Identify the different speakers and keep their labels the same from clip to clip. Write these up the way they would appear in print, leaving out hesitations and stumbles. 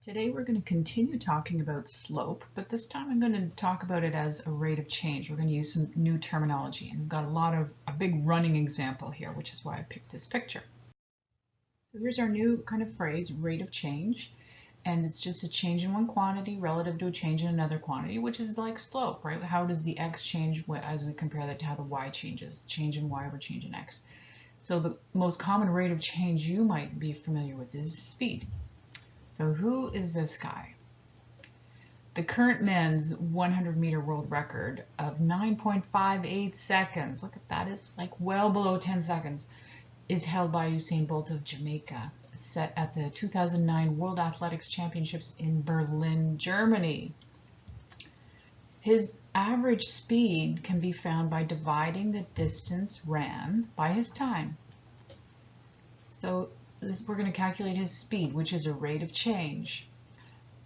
Speaker 1: Today we're going to continue talking about slope, but this time I'm going to talk about it as a rate of change. We're going to use some new terminology, and we've got a big running example here, which is why I picked this picture. So here's our new kind of phrase, rate of change, and it's just a change in one quantity relative to a change in another quantity, which is like slope, right? How does the x change as we compare that to how the y changes? Change in y over change in x. So the most common rate of change you might be familiar with is speed. So who is this guy? The current men's 100-meter world record of 9.58 seconds, look at that, is like well below 10 seconds, is held by Usain Bolt of Jamaica, set at the 2009 World Athletics Championships in Berlin, Germany. His average speed can be found by dividing the distance ran by his time. So we're going to calculate his speed, which is a rate of change.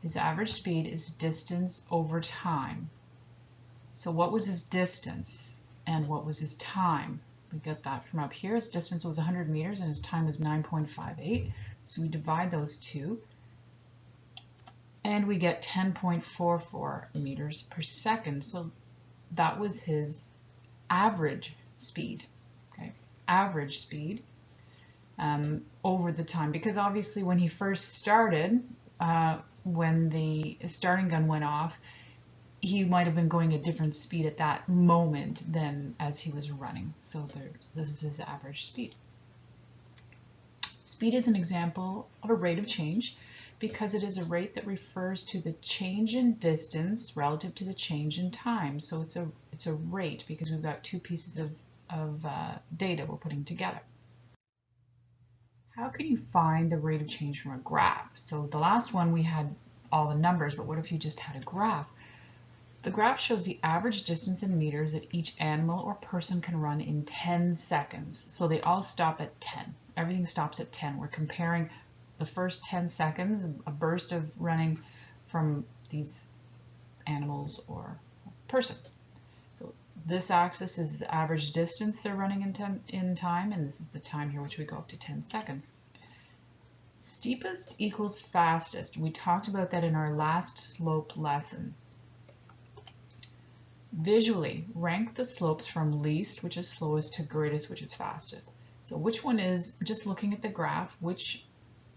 Speaker 1: His average speed is distance over time. So what was his distance and what was his time? We get that from up here. His distance was 100 meters and his time was 9.58. So we divide those two and we get 10.44 meters per second. So that was his average speed. Okay, average speed. Over the time, because obviously when he first started, when the starting gun went off, he might have been going at different speed at that moment than as he was running. So this is his average speed. Speed is an example of a rate of change because it is a rate that refers to the change in distance relative to the change in time. So it's a rate because we've got two pieces of data we're putting together. How can you find the rate of change from a graph? So the last one we had all the numbers, but what if you just had a graph? The graph shows the average distance in meters that each animal or person can run in 10 seconds. So they all stop at 10. Everything stops at 10. We're comparing the first 10 seconds, a burst of running from these animals or person. So this axis is the average distance they're running in time, and this is the time here, which we go up to 10 seconds. Steepest equals fastest. We talked about that in our last slope lesson. Visually, rank the slopes from least, which is slowest, to greatest, which is fastest. So which one is, just looking at the graph, which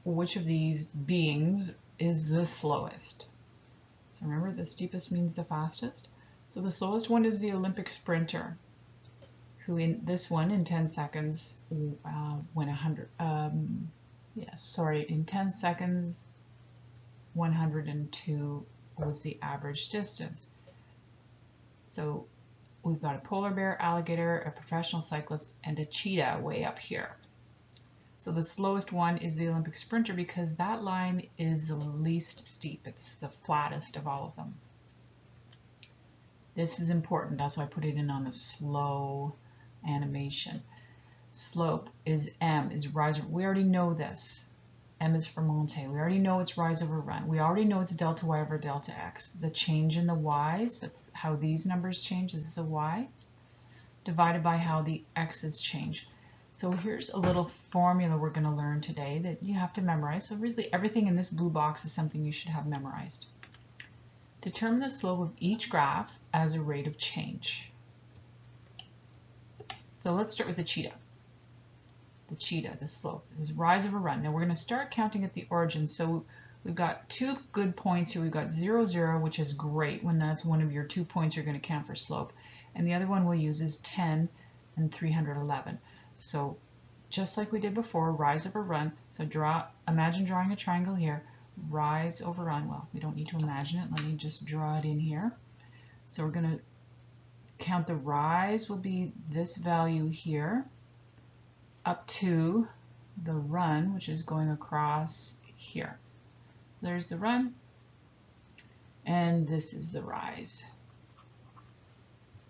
Speaker 1: of these beings is the slowest? So remember, the steepest means the fastest. So the slowest one is the Olympic sprinter, who in this one in 10 seconds went 100. In 10 seconds, 102 was the average distance. So we've got a polar bear, alligator, a professional cyclist, and a cheetah way up here. So the slowest one is the Olympic sprinter because that line is the least steep. It's the flattest of all of them. This is important, that's why I put it in on the slow animation. Slope is M, is rise. We already know this. M is for monte. We already know it's rise over run. We already know it's delta y over delta x. The change in the y's, that's how these numbers change. This is a y, divided by how the x's change. So here's a little formula we're going to learn today that you have to memorize. So really everything in this blue box is something you should have memorized. Determine the slope of each graph as a rate of change. So let's start with the cheetah. The cheetah, the slope, is rise over run. Now we're going to start counting at the origin. So we've got two good points here. We've got 0, 0, which is great when that's one of your 2 points you're going to count for slope. And the other one we'll use is 10 and 311. So just like we did before, rise over run. So imagine drawing a triangle here. Rise over run. Well, we don't need to imagine it. Let me just draw it in here. So we're going to count the rise will be this value here up to the run, which is going across here. There's the run, and this is the rise.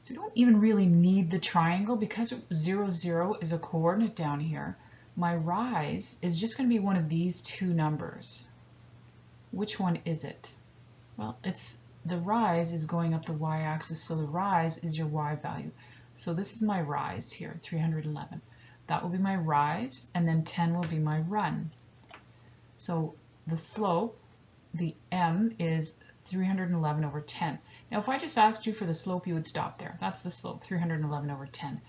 Speaker 1: So we don't even really need the triangle because 0, 0 is a coordinate down here. My rise is just going to be one of these two numbers. Which one is it? Well, the rise is going up the y-axis, so the rise is your y value. So this is my rise here, 311. That will be my rise, and then 10 will be my run. So the slope the m is 311 over 10. Now if I just asked you for the slope, you would stop there. That's the slope, 311 over 10.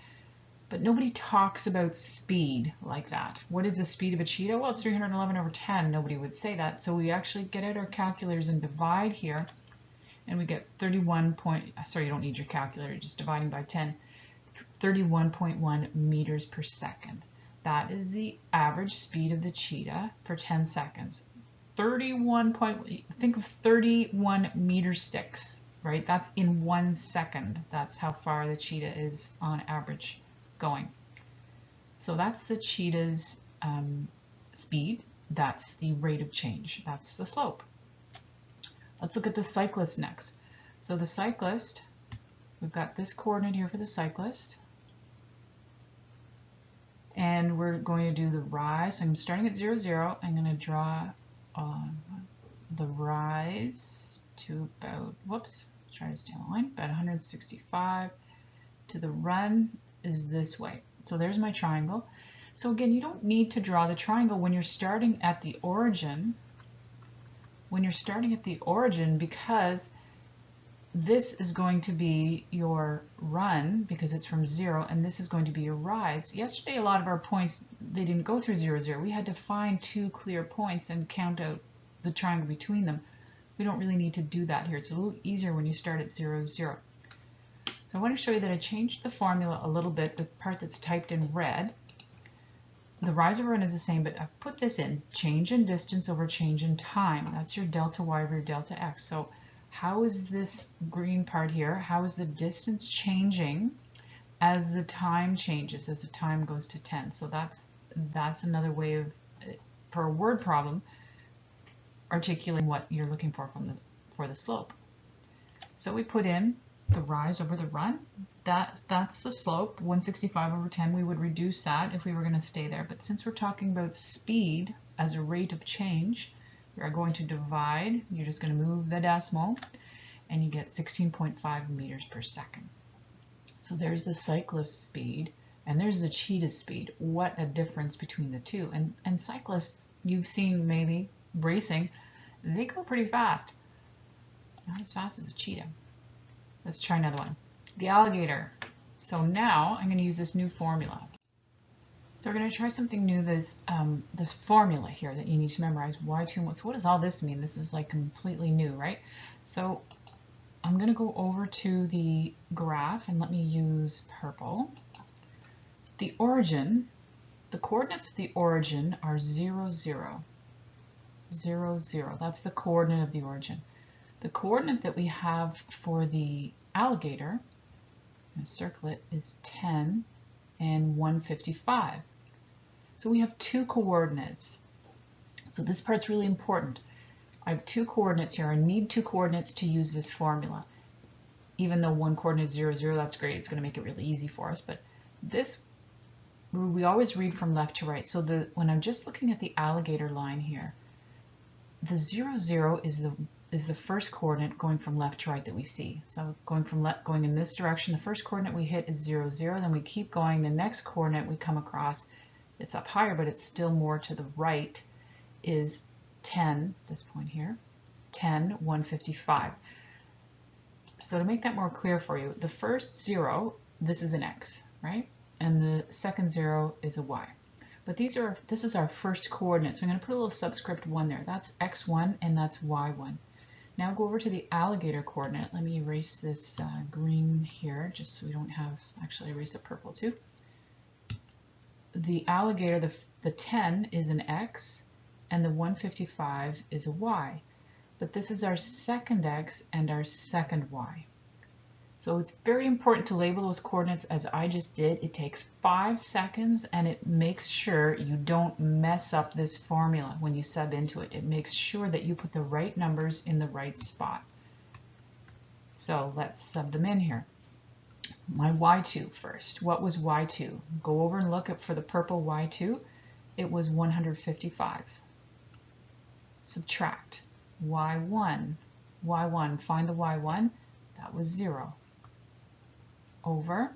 Speaker 1: But nobody talks about speed like that. What is the speed of a cheetah? Well, it's 311 over 10. Nobody would say that. So we actually get out our calculators and divide here, and we get 31 point, sorry, you don't need your calculator, just dividing by 10, 31.1 meters per second. That is the average speed of the cheetah for 10 seconds. 31 point, think of 31 meter sticks, right? That's in 1 second. That's how far the cheetah is on average going. So that's the cheetah's speed. That's the rate of change. That's the slope. Let's look at the cyclist next. So the cyclist, we've got this coordinate here for the cyclist. And we're going to do the rise. So I'm starting at 0, 0. I'm going to draw the rise to about, whoops, try to stay on the line, about 165. To the run is this way. So there's my triangle. So again, you don't need to draw the triangle when you're starting at the origin. When you're starting at the origin, because this is going to be your run because it's from 0, and this is going to be your rise. Yesterday, a lot of our points, they didn't go through 0, 0. We had to find 2 clear points and count out the triangle between them. We don't really need to do that here. It's a little easier when you start at 0, 0. So I want to show you that I changed the formula a little bit, the part that's typed in red. The rise over run is the same, but I've put this in, change in distance over change in time. That's your delta y over your delta x. So how is this green part here, how is the distance changing as the time changes, as the time goes to 10? So that's another way of, for a word problem, articulating what you're looking for for the slope. So we put in the rise over the run. That's the slope, 165 over 10. We would reduce that if we were going to stay there. But since we're talking about speed as a rate of change, we are going to divide. You're just going to move the decimal, and you get 16.5 meters per second. So there's the cyclist speed, and there's the cheetah speed. What a difference between the two. And cyclists, you've seen maybe racing, they go pretty fast. Not as fast as a cheetah. Let's try another one. The alligator. So now I'm going to use this new formula. So we're going to try something new, this formula here that you need to memorize, y2. So what does all this mean? This is like completely new, right? So I'm going to go over to the graph and let me use purple. The origin, the coordinates of the origin are 0, 0. 0, 0. That's the coordinate of the origin. The coordinate that we have for the alligator, I'm going to circle it, is 10 and 155. So we have 2 coordinates. So this part's really important. I have 2 coordinates here. I need 2 coordinates to use this formula. Even though one coordinate is 0, 0, that's great. It's going to make it really easy for us. But this, we always read from left to right. So when I'm just looking at the alligator line here, the 0, 0 is the first coordinate going from left to right that we see. So going in this direction, the first coordinate we hit is 0, 0. Then we keep going. The next coordinate we come across, it's up higher, but it's still more to the right, is 10, this point here, 10, 155. So to make that more clear for you, the first 0, this is an x, right? And the second 0 is a y. But this is our first coordinate, so I'm going to put a little subscript 1 there. That's x1 and that's y1. Now go over to the alligator coordinate. Let me erase this green here, just so we don't have, actually erase the purple too. The alligator, the 10 is an x, and the 155 is a y. But this is our second x and our second y. So it's very important to label those coordinates as I just did. It takes 5 seconds, and it makes sure you don't mess up this formula when you sub into it. It makes sure that you put the right numbers in the right spot. So let's sub them in here. My y2 first. What was y2? Go over and look for the purple y2. It was 155. Subtract. y1. y1. Find the y1. That was 0. Over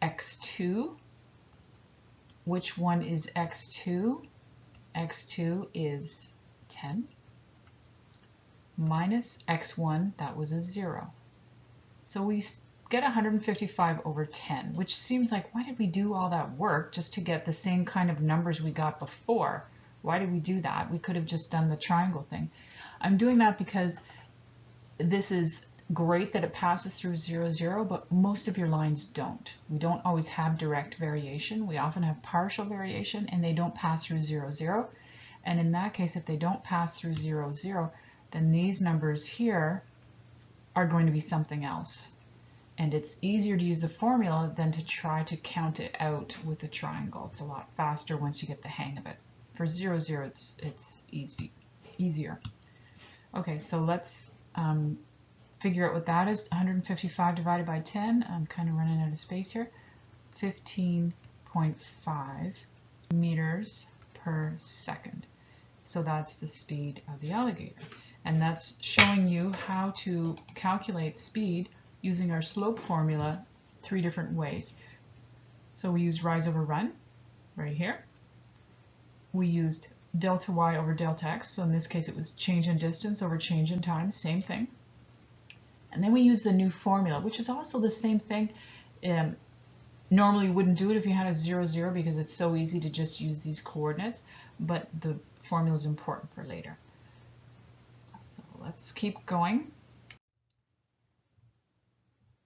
Speaker 1: x2. Which one is x2? x2 is 10. minus x1, that was a 0. So we get 155 over 10, which seems like, why did we do all that work just to get the same kind of numbers we got before? Why did we do that? We could have just done the triangle thing. I'm doing that because this is great that it passes through 0, 0, but most of your lines don't. We don't always have direct variation. We often have partial variation, and they don't pass through 0, 0. And in that case, if they don't pass through 0, 0, then these numbers here are going to be something else. And it's easier to use the formula than to try to count it out with a triangle. It's a lot faster once you get the hang of it. For 0, 0, it's easier. Okay, so let's figure out what that is. 155 divided by 10, I'm kind of running out of space here. 15.5 meters per second. So that's the speed of the alligator. And that's showing you how to calculate speed using our slope formula 3 different ways. So we used rise over run right here. We used delta y over delta x. So in this case it was change in distance over change in time, same thing. And then we use the new formula, which is also the same thing. Normally you wouldn't do it if you had a 0, 0 because it's so easy to just use these coordinates, but the formula is important for later. So let's keep going.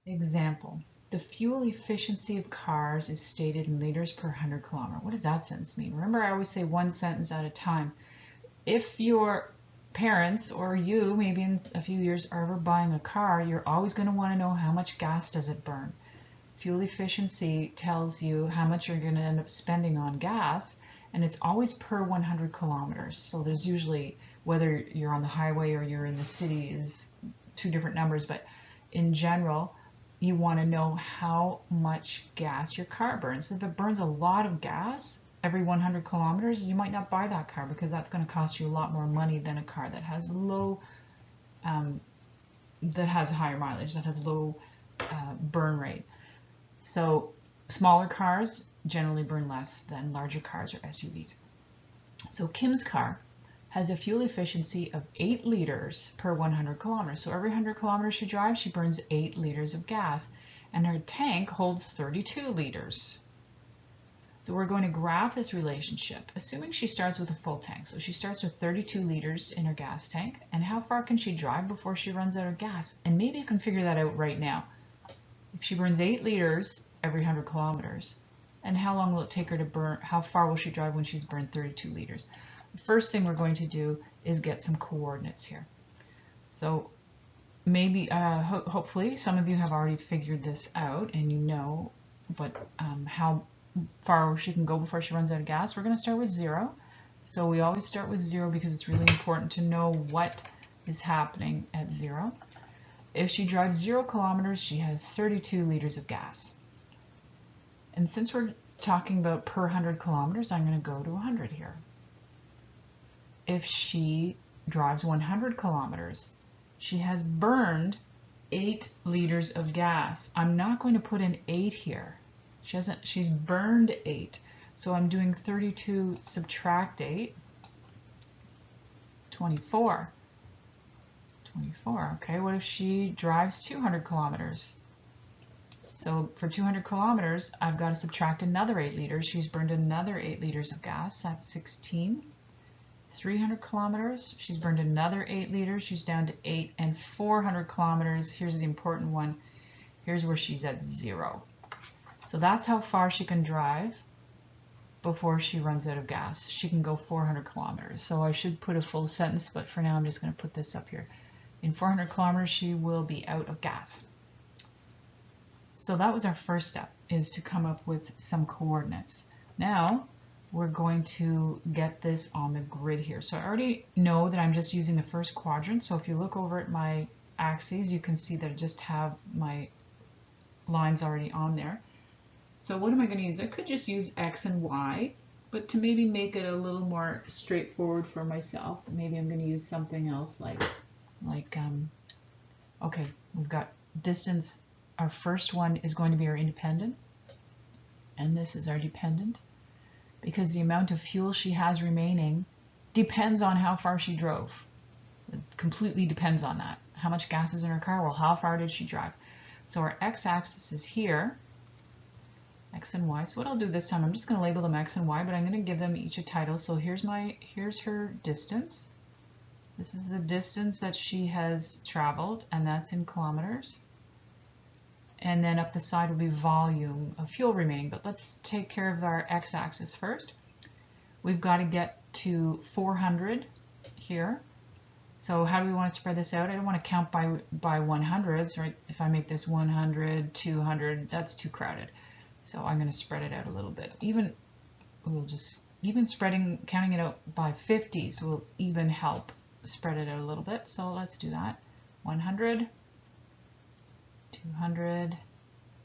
Speaker 1: Example. The fuel efficiency of cars is stated in liters per 100 kilometer. What does that sentence mean? Remember, I always say one sentence at a time. If your parents or you, maybe in a few years, are ever buying a car, you're always going to want to know how much gas does it burn. Fuel efficiency tells you how much you're going to end up spending on gas, and it's always per 100 kilometers. So there's usually, whether you're on the highway or you're in the city, is 2 different numbers, but in general, you want to know how much gas your car burns. If it burns a lot of gas every 100 kilometers, you might not buy that car because that's going to cost you a lot more money than a car that has low, that has higher mileage, that has low burn rate. So smaller cars generally burn less than larger cars or SUVs. So Kim's car has a fuel efficiency of 8 liters per 100 kilometers. So every 100 kilometers she drives, she burns 8 liters of gas, and her tank holds 32 liters. So we're going to graph this relationship, assuming she starts with a full tank. So she starts with 32 liters in her gas tank, and how far can she drive before she runs out of gas? And maybe you can figure that out right now. If she burns 8 liters every 100 kilometers, and how long will it take her to burn, how far will she drive when she's burned 32 liters? The first thing we're going to do is get some coordinates here. So maybe, hopefully, some of you have already figured this out and you know, but how far she can go before she runs out of gas. We're going to start with 0. So we always start with 0 because it's really important to know what is happening at 0. If she drives 0 kilometers, she has 32 liters of gas. And since we're talking about per 100 kilometers, I'm going to go to 100 here. If she drives 100 kilometers, she has burned 8 liters of gas. I'm not going to put an 8 here. She's burned 8. So I'm doing 32 subtract 8, 24. 24, okay. What if she drives 200 kilometers? So for 200 kilometers, I've got to subtract another 8 liters. She's burned another 8 liters of gas. That's 16. 300 kilometers, she's burned another 8 liters. She's down to 8. And 400 kilometers, here's the important one. Here's where she's at 0. So that's how far she can drive before she runs out of gas. She can go 400 kilometers. So I should put a full sentence, but for now I'm just going to put this up here. In 400 kilometers, she will be out of gas. So that was our first step, is to come up with some coordinates. Now we're going to get this on the grid here. So I already know that I'm just using the first quadrant. So if you look over at my axes, you can see that I just have my lines already on there. So what am I going to use? I could just use X and Y, but to maybe make it a little more straightforward for myself, maybe I'm going to use something else okay, we've got distance. Our first one is going to be our independent, and this is our dependent, because the amount of fuel she has remaining depends on how far she drove. It completely depends on that. How much gas is in her car? Well, how far did she drive? So our x-axis is here, x and y. So what I'll do this time, I'm just going to label them x and y, but I'm going to give them each a title. So here's her distance. This is the distance that she has traveled, and that's in kilometers. And then up the side will be volume of fuel remaining. But let's take care of our x-axis first. We've got to get to 400 here. So how do we want to spread this out? I don't want to count by 100s, right? If I make this 100, 200, that's too crowded. So I'm going to spread it out a little bit. Even spreading, counting it out by 50s will even help spread it out a little bit. So let's do that. 100, 200.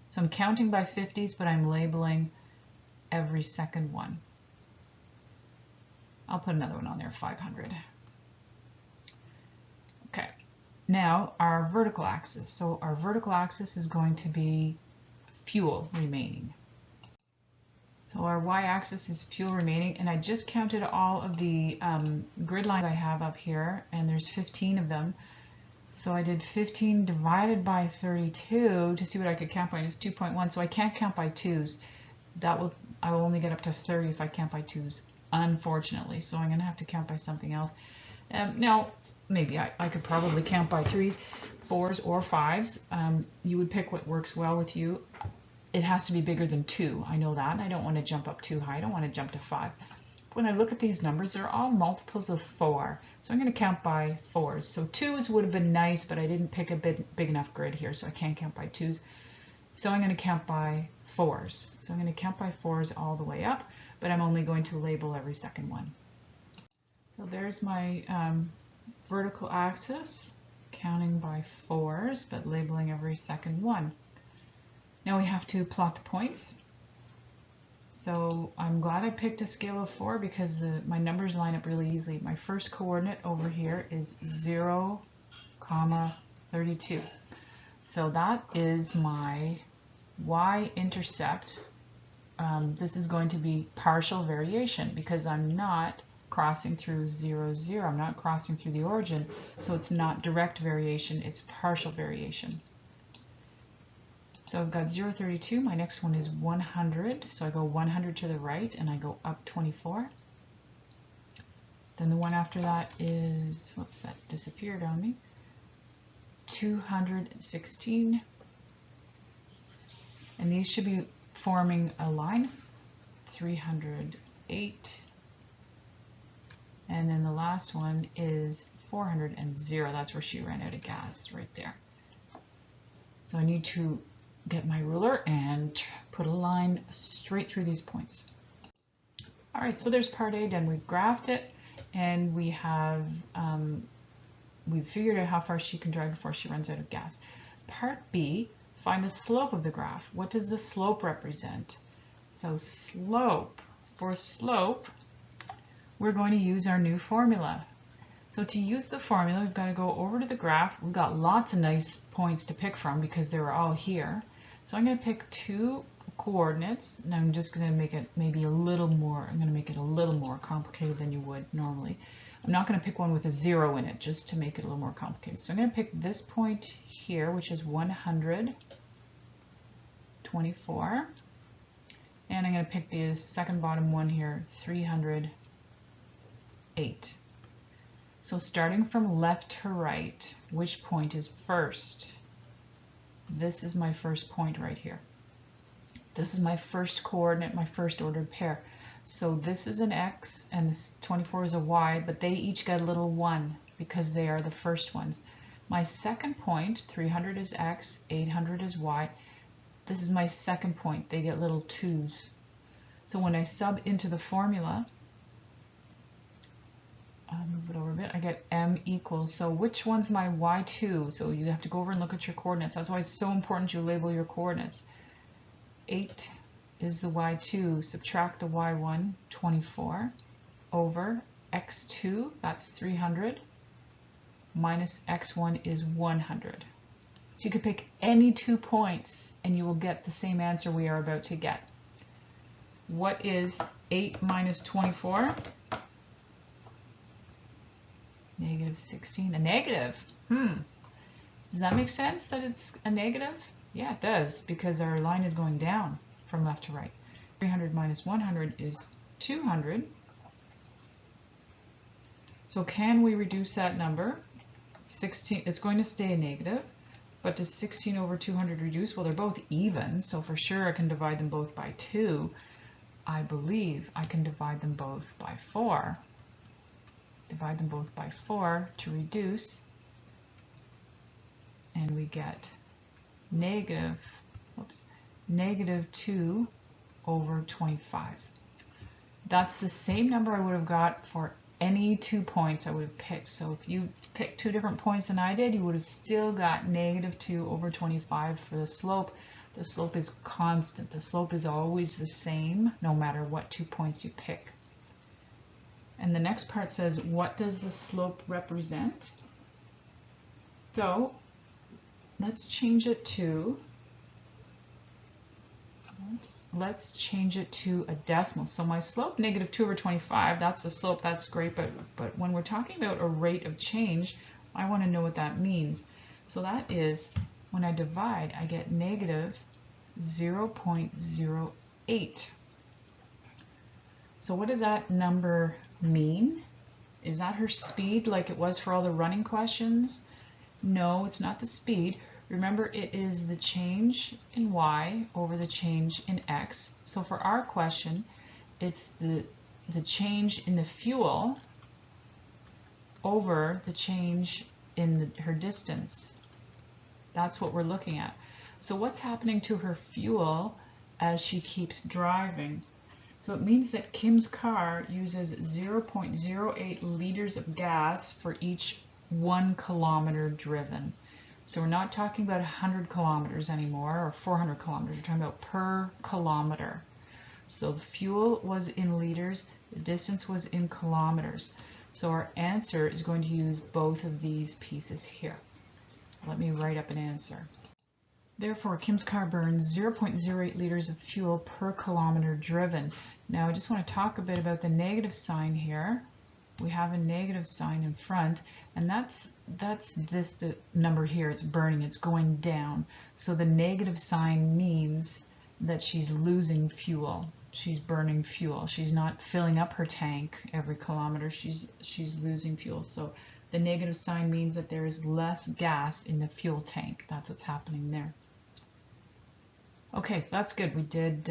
Speaker 1: So I'm counting by 50s, but I'm labeling every second one. I'll put another one on there, 500. Okay, now our vertical axis. So our vertical axis is going to be fuel remaining. So our y-axis is fuel remaining, and I just counted all of the grid lines I have up here, and there's 15 of them. So I did 15 divided by 32 to see what I could count by, and it's 2.1. So I can't count by 2s. I will only get up to 30 if I count by 2s, unfortunately. So I'm going to have to count by something else. Now, maybe I could probably count by 3s, 4s, or 5s. You would pick what works well with you. It has to be bigger than 2. I know that. I don't want to jump up too high. I don't want to jump to 5. When I look at these numbers, they're all multiples of 4. So I'm going to count by 4s. So 2s would have been nice, but I didn't pick a big enough grid here, so I can't count by 2s. So I'm going to count by 4s. So I'm going to count by 4s all the way up, but I'm only going to label every second one. So there's my vertical axis, counting by 4s, but labeling every second one. Now we have to plot the points. So I'm glad I picked a scale of 4 because my numbers line up really easily. My first coordinate over here is 0, 32. So that is my y-intercept. This is going to be partial variation because I'm not crossing through 0, 0. I'm not crossing through the origin, so it's not direct variation, it's partial variation. So I've got 0, 32. My next one is 100. So I go 100 to the right and I go up 24. Then the one after that is, whoops, that disappeared on me. 216. And these should be forming a line. 308. And then the last one is 400. That's where she ran out of gas, right there. So I need to get my ruler and put a line straight through these points. All right, so there's part A done. We've graphed it, and we have we've figured out how far she can drive before she runs out of gas. Part B, find the slope of the graph. What does the slope represent? So for slope, we're going to use our new formula. So to use the formula, we've got to go over to the graph. We've got lots of nice points to pick from because they were all here. So I'm going to pick 2 coordinates, and I'm just going to make it maybe a little more, I'm going to make it a little more complicated than you would normally. I'm not going to pick one with a 0 in it, just to make it a little more complicated. So I'm going to pick this point here, which is 124. And I'm going to pick the second bottom one here, 308. So starting from left to right, which point is first? This is my first point right here. This is my first coordinate, my first ordered pair. So this is an X and this 24 is a Y, but they each get a little 1 because they are the first ones. My second point, 300 is X, 800 is Y. This is my second point. They get little 2s. So when I sub into the formula, I'll move it over a bit, I get M equals, so which one's my Y2? So you have to go over and look at your coordinates. That's why it's so important you label your coordinates. 8 is the Y2, subtract the Y1, 24, over X2, that's 300, minus X1 is 100. So you could pick any 2 points and you will get the same answer we are about to get. What is 8 minus 24? negative 16, a negative. Does that make sense that it's a negative? Yeah, it does, because our line is going down from left to right. 300 minus 100 is 200. So can we reduce that number? 16, it's going to stay a negative, but does 16 over 200 reduce? Well, they're both even, so for sure I can divide them both by 2. I believe I can divide them both by 4. Divide them both by 4 to reduce, and we get negative 2 over 25. That's the same number I would have got for any 2 points I would have picked. So if you picked 2 different points than I did, you would have still got negative 2 over 25 for the slope. The slope is constant. The slope is always the same no matter what 2 points you pick. And the next part says, what does the slope represent? So let's change it to a decimal. So my slope, negative 2 over 25, that's the slope, that's great, but when we're talking about a rate of change, I want to know what that means. So that is, when I divide, I get negative 0.08. So what does that number mean? Is that her speed like it was for all the running questions? No, it's not the speed. Remember, it is the change in y over the change in x. So for our question, it's the change in the fuel over the change in her distance. That's what we're looking at. So what's happening to her fuel as she keeps driving? So it means that Kim's car uses 0.08 liters of gas for each 1 kilometer driven. So we're not talking about 100 kilometers anymore or 400 kilometers. We're talking about per kilometer. So the fuel was in liters, the distance was in kilometers. So our answer is going to use both of these pieces here. Let me write up an answer. Therefore, Kim's car burns 0.08 liters of fuel per kilometer driven. Now I just want to talk a bit about the negative sign here. We have a negative sign in front, and that's the number here. It's burning, it's going down. So the negative sign means that she's losing fuel. She's burning fuel. She's not filling up her tank every kilometer. She's losing fuel. So the negative sign means that there is less gas in the fuel tank. That's what's happening there. Okay, so that's good. We did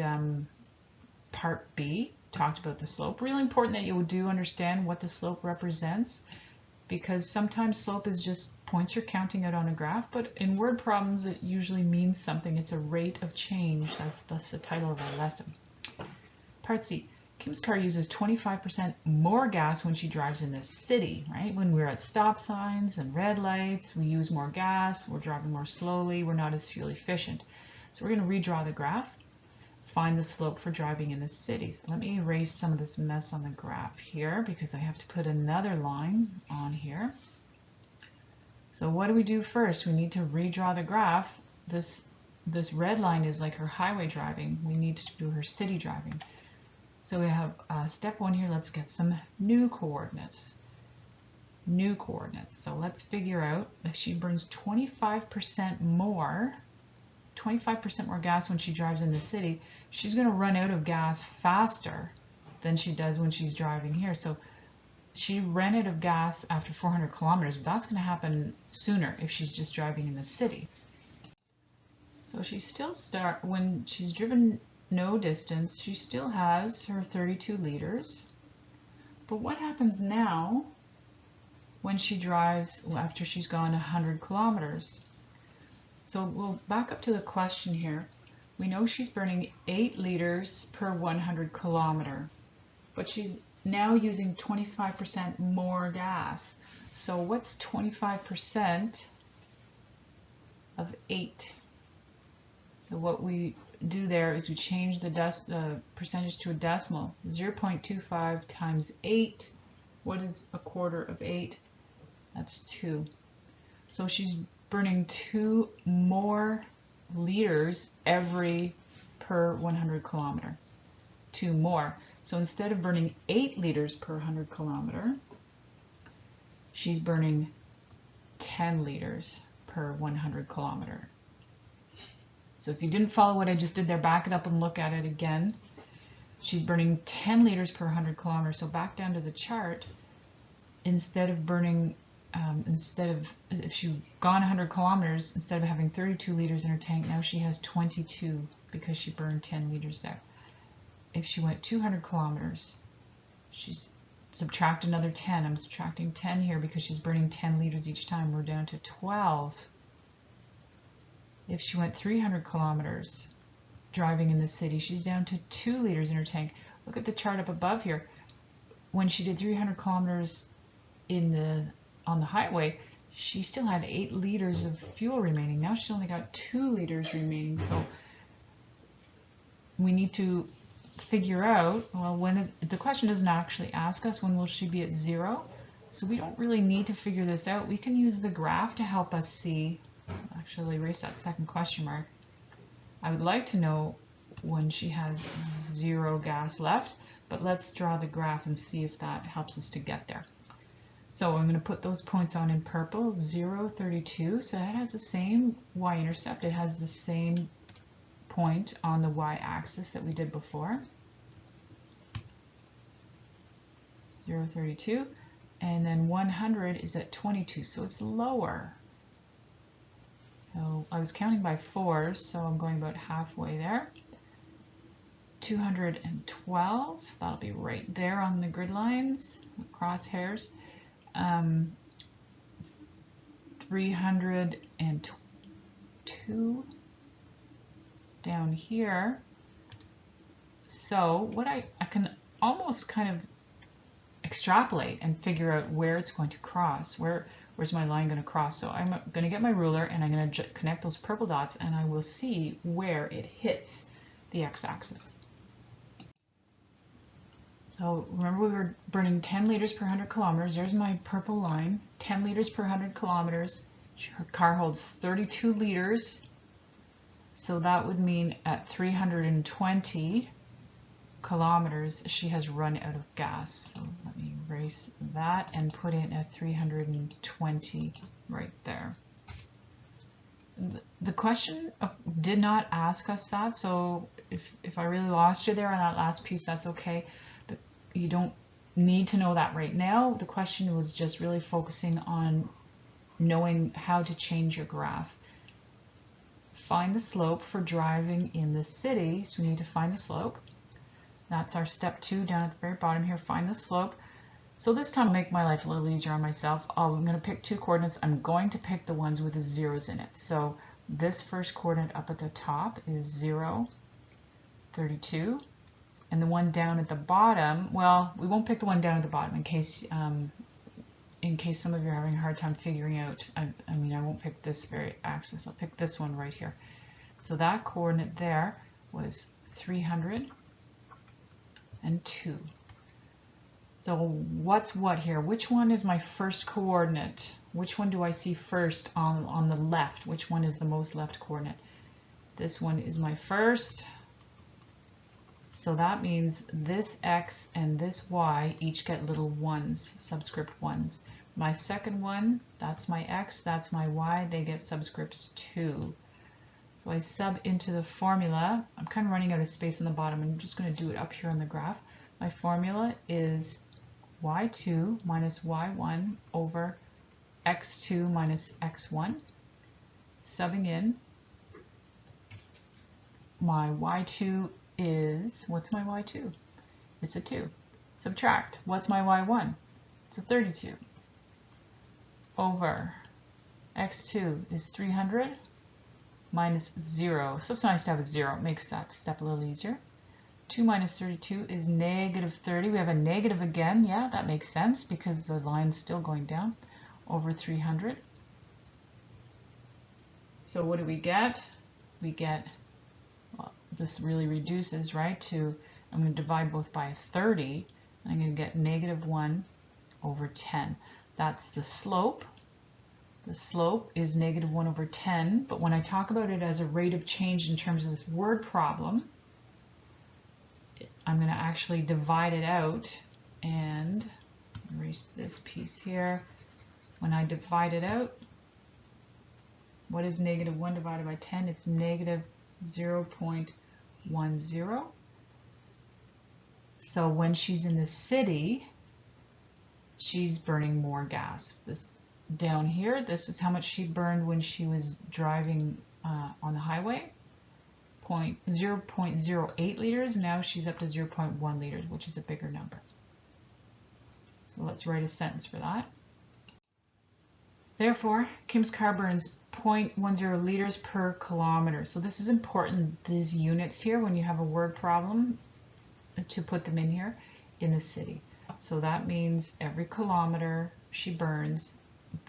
Speaker 1: part B. Talked about the slope. Really important that you do understand what the slope represents, because sometimes slope is just points you're counting out on a graph, but in word problems it usually means something. It's a rate of change. That's the title of our lesson. Part C. Kim's car uses 25% more gas when she drives in the city, right? When we're at stop signs and red lights, we use more gas, we're driving more slowly, we're not as fuel efficient. So we're going to redraw the graph. Find the slope for driving in the city. So let me erase some of this mess on the graph here because I have to put another line on here. So what do we do first? We need to redraw the graph. This red line is like her highway driving. We need to do her city driving. So we have step 1 here. Let's get some new coordinates. New coordinates. So let's figure out if she burns 25% more gas when she drives in the city, she's going to run out of gas faster than she does when she's driving here. So she ran out of gas after 400 kilometers, but that's going to happen sooner if she's just driving in the city. So she still when she's driven no distance, she still has her 32 liters. But what happens now when she drives after she's gone 100 kilometers? So we'll back up to the question here. We know she's burning 8 liters per 100 kilometer, but she's now using 25% more gas. So what's 25% of 8? So what we do there is we change the percentage to a decimal. 0.25 times 8. What is a quarter of 8? That's 2. So she's burning 2 more liters per 100 kilometer. 2 more. So instead of burning 8 liters per 100 kilometer, she's burning 10 liters per 100 kilometer. So if you didn't follow what I just did there, back it up and look at it again. She's burning 10 liters per 100 kilometers. So back down to the chart, instead of burning, if she'd gone 100 kilometers, instead of having 32 liters in her tank, now she has 22 because she burned 10 liters there. If she went 200 kilometers, she's subtract another 10. I'm subtracting 10 here because she's burning 10 liters each time. We're down to 12. If she went 300 kilometers driving in the city, she's down to 2 liters in her tank. Look at the chart up above here. When she did 300 kilometers on the highway, she still had 8 liters of fuel remaining. Now she's only got 2 liters remaining. So we need to figure out, well, the question doesn't actually ask us when will she be at 0. So we don't really need to figure this out. We can use the graph to help us see. Actually, erase that second question mark. I would like to know when she has 0 gas left, but let's draw the graph and see if that helps us to get there. So I'm going to put those points on in purple, 0, 32. So that has the same y-intercept. It has the same point on the y-axis that we did before. 0, 32. And then 100 is at 22, so it's lower. So I was counting by 4s, so I'm going about halfway there. 212, that'll be right there on the grid lines, crosshairs. 302 is down here. So what I can almost kind of extrapolate and figure out where it's going to cross. Where's my line going to cross? So I'm going to get my ruler and I'm going to connect those purple dots and I will see where it hits the x-axis. So remember we were burning 10 liters per 100 kilometers. There's my purple line, 10 liters per 100 kilometers. Her car holds 32 liters. So that would mean at 320 kilometers she has run out of gas. So let me erase that and put in a 320 right there. The question did not ask us that, so if I really lost you there on that last piece, that's okay. You don't need to know that right now. The question was just really focusing on knowing how to change your graph. Find the slope for driving in the city, so we need to find the slope. That's our step 2 down at the very bottom here, find the slope. So this time I'll make my life a little easier on myself. I'm going to pick 2 coordinates. I'm going to pick the ones with the zeros in it. So this first coordinate up at the top is 0, 32. And the one down at the bottom, well, we won't pick the one down at the bottom in case some of you are having a hard time figuring out. I mean, I won't pick this very axis. I'll pick this one right here. So that coordinate there was 302. So what's what here? Which one is my first coordinate? Which one do I see first on the left? Which one is the most left coordinate? This one is my first. So that means this x and this y each get little ones, subscript 1s. My second one, that's my x, that's my y, they get subscript 2. So I sub into the formula. I'm kind of running out of space on the bottom. I'm just going to do it up here on the graph. My formula is y2 minus y1 over x2 minus x1. Subbing in, my y2 is, what's my y2? It's a 2. Subtract, what's my y1? It's a 32. Over x2 is 300 minus 0. So it's nice to have a 0. It makes that step a little easier. 2 minus 32 is negative 30. We have a negative again. Yeah, that makes sense because the line's still going down. Over 300. So what do we get? We get, well, this really reduces, right, to, I'm going to divide both by 30. I'm going to get negative 1 over 10. That's the slope. The slope is negative 1 over 10, but when I talk about it as a rate of change in terms of this word problem, I'm going to actually divide it out and erase this piece here. When I divide it out, what is negative 1 divided by 10? It's negative 0.10. So when she's in the city, she's burning more gas. This down here, this is how much she burned when she was driving on the highway. 0.08 liters. Now she's up to 0.1 liters, which is a bigger number. So let's write a sentence for that. Therefore, Kim's car burns 0.10 liters per kilometer. So this is important, these units here, when you have a word problem, to put them in here in the city. So that means every kilometer she burns,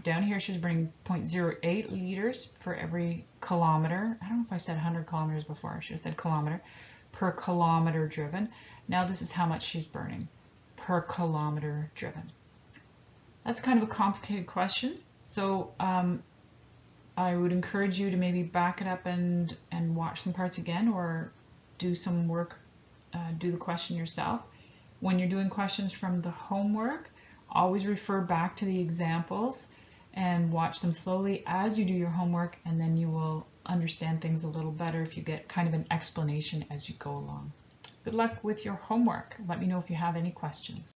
Speaker 1: down here she's burning 0.08 liters for every kilometer. I don't know if I said 100 kilometers before, I should have said kilometer, per kilometer driven. Now this is how much she's burning per kilometer driven. That's kind of a complicated question. So I would encourage you to maybe back it up and watch some parts again, or do some work, do the question yourself. When you're doing questions from the homework, always refer back to the examples and watch them slowly as you do your homework, and then you will understand things a little better if you get kind of an explanation as you go along. Good luck with your homework. Let me know if you have any questions.